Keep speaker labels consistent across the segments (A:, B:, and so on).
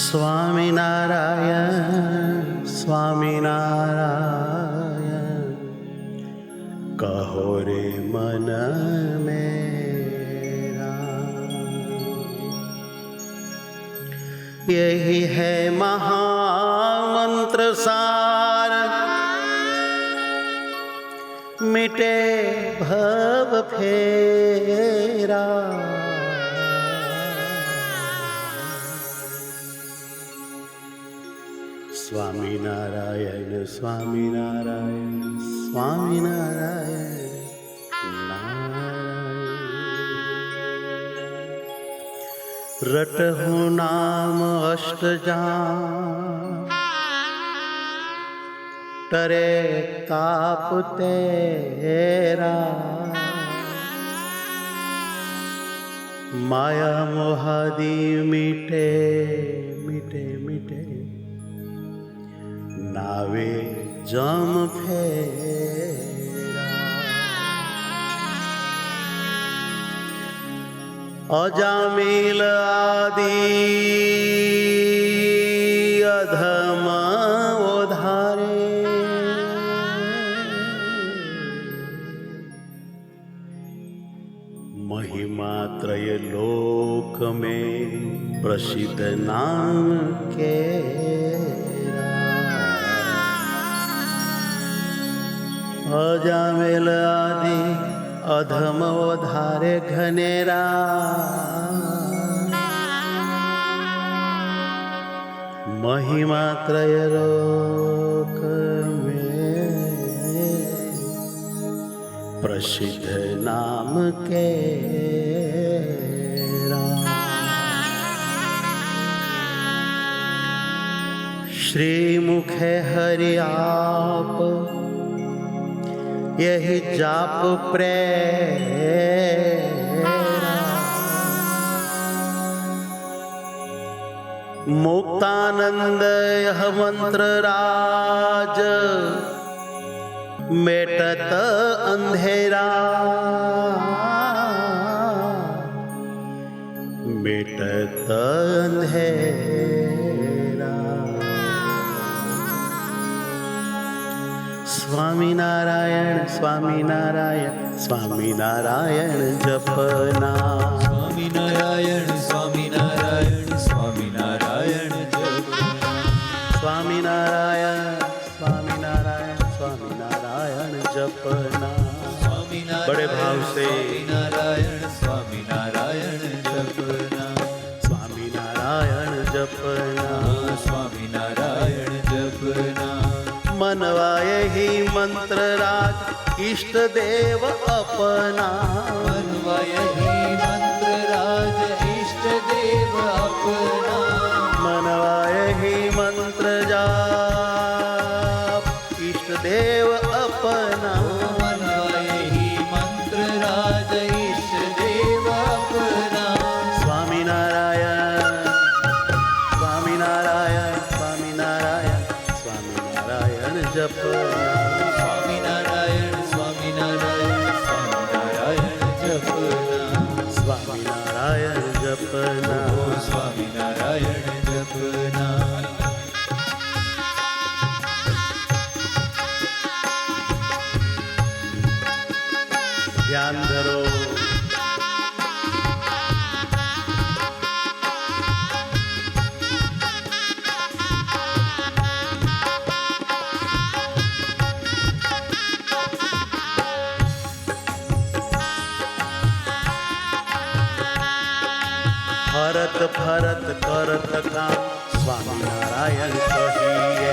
A: स्वामीनारायण स्वामीनारायण कहो रे मन मेरा। यही है महामंत्र सार, मिटे भव फेरा। स्वामीनारायण स्वामीनारायण स्वामीनारायण नारायण। रटहु नाम अष्टजाम, टरे ताप तेरा। माया मोहादि मिटे मिटे मिटे, नावे जम फेरा। अजामिल आदि अधम उधारे, महिमा त्रय लोक में प्रसिद्ध नाम के। अजामिल आदि अधम उधारे घनेरा, महिमा त्रय लोक में प्रसिद्ध नाम के। श्री मुखे हरि आप, यही जाप प्रेरा। मुक्तानंद यह मंत्र राज, मेटत अंधेरा मेटत अंधेरा। स्वामीनारायण स्वामीनारायण स्वामीनारायण जपना।
B: स्वामीनारायण स्वामीनारायण स्वामीनारायण जपना।
A: स्वामीनारायण स्वामीनारायण स्वामीनारायण जपना। बड़े भाव से
B: स्वामीनारायण स्वामीनारायण जपना।
A: स्वामीनारायण जपना।
B: स्वामीनारायण जपना।
A: मनवा यही मंत्र राज, इष्ट देव अपना।
B: मनवा यही मंत्र राज, इष्ट देव अपना।
A: मनवा यही मंत्र जाप, इष्ट देव अपना।
B: मनवा यही मंत्र राज, इष्ट देव अपना।
A: स्वामीनारायण स्वामीनारायण स्वामीनारायण स्वामीनारायण जपना।
B: स्वामीनारायण स्वामीनारायण स्वामीनारायण जपना।
A: स्वामीनारायण जपना।
B: स्वामीनारायण जपना।
A: ध्यान धरो। फरत फरत करत काम, स्वामीनारायण कहिए।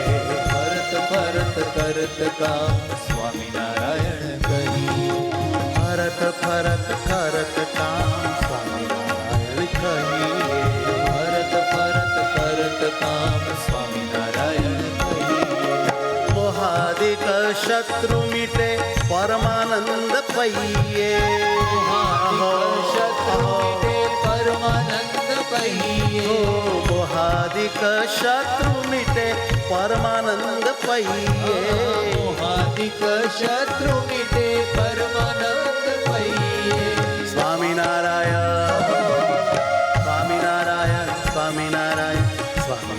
B: भरत भरत करत काम, स्वामीनारायण कहिए।
A: फरत फरत करत काम, स्वामीनारायण कहिए।
B: भरत भरत करत काम, स्वामीनारायण कहिए।
A: मोहादिक शत्रु मिटे, परमानंद पइए।
B: शत्रु मिटे, परमानंद पइए।
A: मोहादिक शत्रु मिटे, परमानंद पइए।
B: मोहादिक शत्रु मिटे, परमानंद पइए।
A: स्वामीनारायण स्वामीनारायण स्वामीनारायण स्वामी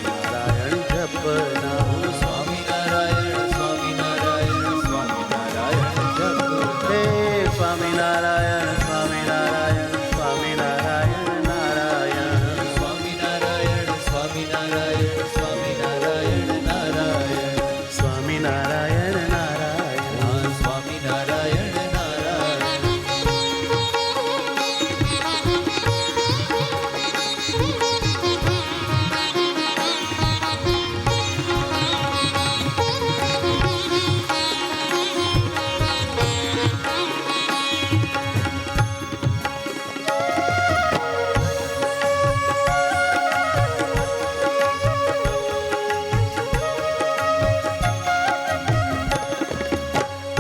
A: સ્વામિનારાયણ સ્વામિનારાયણ સ્વામિનારાયણ નારાયણ
B: સ્વામિનારાયણ સ્વામિનારાયણ સ્વામિનારાયણ નારાયણ
A: સ્વામિનારાયણ નારાયણ
B: હા સ્વામિનારાયણ નારાયણ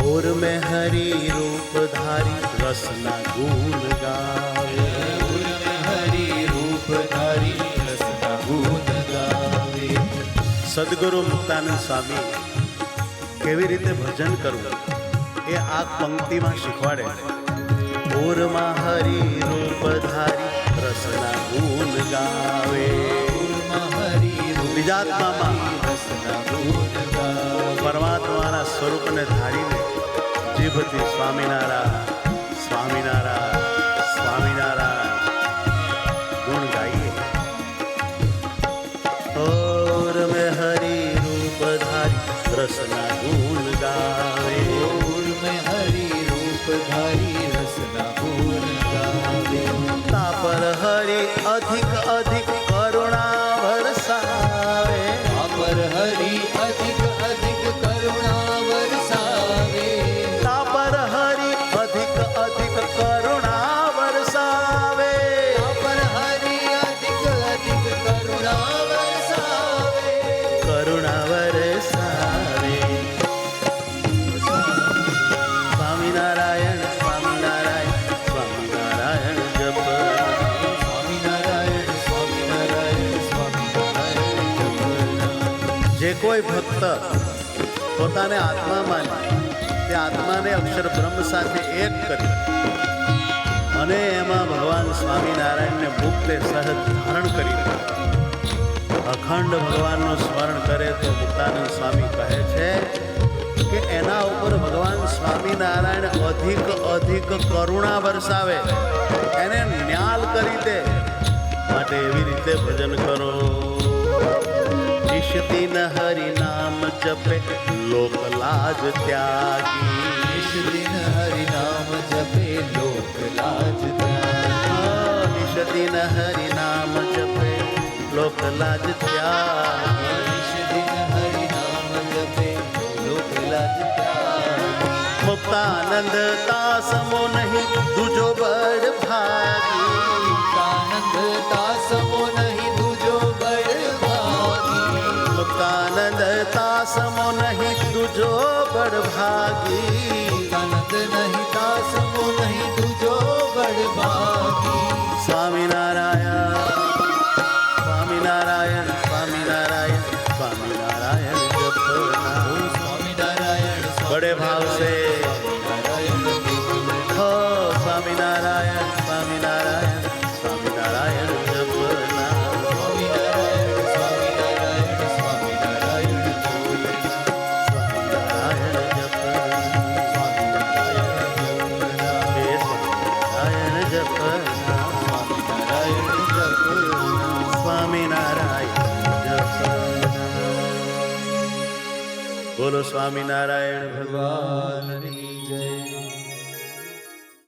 A: और में हरि रूप धारी रसना गुण गावे
B: ઉર મેં હરિ રૂપ ધારી રસના ગુણ ગાવે
A: સદગુરુ મુક્તાનંદ સ્વામી કેવી રીતે ભજન કરવું એ આ પંક્તિમાં શીખવાડે ઓરમાં હરિ રૂપ ધારી રસના ગુણ ગાવે
B: ઉરમાં હરિ રૂપ
A: બીજાત્મામાં
B: રસના ગુણ ગાવે
A: પરમાત્માના સ્વરૂપને ધારીને જીભથી સ્વામિનારાયણ સ્વામિનારાયણ સ્વામિનારાયણ ગુણ ગાઈએ ઓર મેં હરિ રૂપ ધારી રસના ગુણ ગાવે
B: ઉર મેં હરિ રૂપ ધારી રસના ગુણ ગાવે
A: તા પર હરિ અધિક અધિક કરુણા વરસાવે
B: પર હરિ અધિક અધિક કરુણા વરસાવે
A: તા પર હરિ અધિક અધિક કરુણા વરસાવે
B: પર હરિ અધિક અધિક કરુણા વરસાવે
A: કરુણા વરસાવે સ્વામિનારાયણ સ્વામિનારાયણ સ્વામિનારાયણ જપ
B: સ્વામિનારાયણ સ્વામિનારાયણ સ્વામિનારાયણ જપના
A: જે કોઈ ભક્ત પોતાને આત્મા માની તે આત્માને અક્ષર બ્રહ્મ સાથે એક કરી અને એમાં ભગવાન સ્વામિનારાયણને મુક્તે સહજ ધારણ કરી અખંડ ભગવાનનું સ્મરણ કરે તો મુક્તાનંદ સ્વામી કહે છે કે એના ઉપર ભગવાન સ્વામિનારાયણ અધિક અધિક કરુણા વરસાવે એને ન્યાલ કરી દે માટે એવી રીતે ભજન કરો નિશ દિન હરિ નામ જપે લોક લાજ ત્યાગી
B: નિશ દિન હરિ નામ જપે લોક લાજ ત્યાગી
A: નિશ દિન હરિ નામ જપે લોક લાજ ત્યાગી
B: નિશ દિન હરિ નામ જપે લોક લાજ ત્યાગી
A: મુક્તાનંદ તાસમો નહીં તુજો બળ ભાગી
B: આનંદ તાસમો નહીં તુજો બળ ભાગી
A: મુક્તાનંદ તાસમો નહીં તુજો બળ ભાગી
B: આનંદ નહીં તાસમો નહીં તુજો બળ ભાગી
A: સ્વામિનારાયણ સ્વામિનારાયણ સ્વામિનારાયણ સ્વામિનારાયણ જપના
B: સ્વામિનારાયણ
A: બડે ભાવ સે
B: સ્વામિનારાયણ
A: हो स्वामिनारायण स्वामिनारायण स्वामिनारायण जपना
B: સ્વામિનારાયણ સ્વામિનારાયણ સ્વામિનારાયણ
A: स्वामिनारायण जपना
B: સ્વામિનારાયણ
A: हे स्वामिनारायण जपना
B: સ્વામિનારાયણ
A: स्वामिनारायण जपना बोलो स्वामिनारायण भगवान
B: ભગવાનની જય